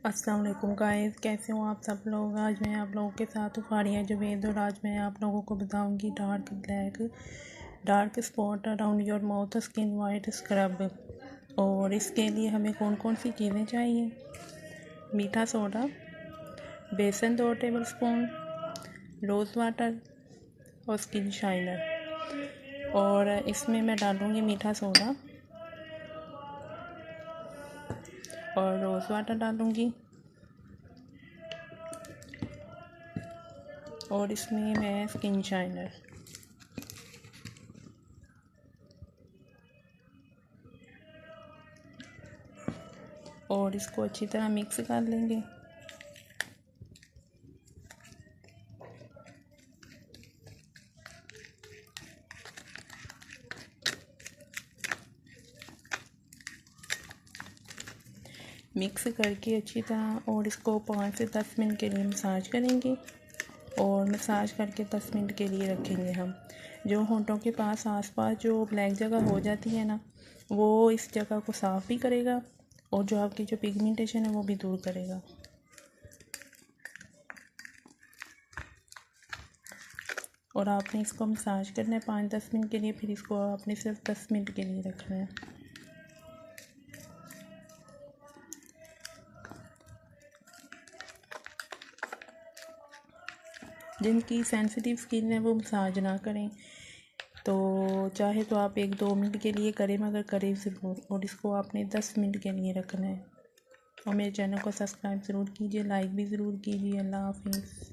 अस्सलाम वालेकुम गाइस, कैसे हो आप सब लोग। आज मैं आप लोगों के साथ उफाड़ियाँ जवेद और आज मैं आप लोगों को बताऊंगी dark spot around your mouth skin white scrub. और इसके लिए हमें कौन कौन सी चीज़ें चाहिए। मीठा सोडा, बेसन 2 टेबल स्पून, रोज़ वाटर और स्किन शाइनर। और इसमें मैं डालूँगी मीठा सोडा और रोज़ वाटर डालूँगी और इसमें मैं स्किन शाइनर। और इसको अच्छी तरह मिक्स कर लेंगे। मिक्स करके अच्छी तरह और इसको 5 से 10 मिनट के लिए मसाज करेंगे और मसाज करके 10 मिनट के लिए रखेंगे हम। जो होंठों के आसपास जो ब्लैक जगह हो जाती है ना, वो इस जगह को साफ़ भी करेगा और जो आपकी जो पिगमेंटेशन है वो भी दूर करेगा। और आपने इसको मसाज करना है 5-10 मिनट के लिए, फिर इसको आपने सिर्फ 10 मिनट के लिए रखना है। जिनकी सेंसिटिव स्किन है वो मसाज ना करें, तो चाहे तो आप 1-2 मिनट के लिए करें, मगर करें ज़रूर। और इसको आपने 10 मिनट के लिए रखना है। और मेरे चैनल को सब्सक्राइब ज़रूर कीजिए, लाइक भी ज़रूर कीजिए। अल्लाह हाफिज़।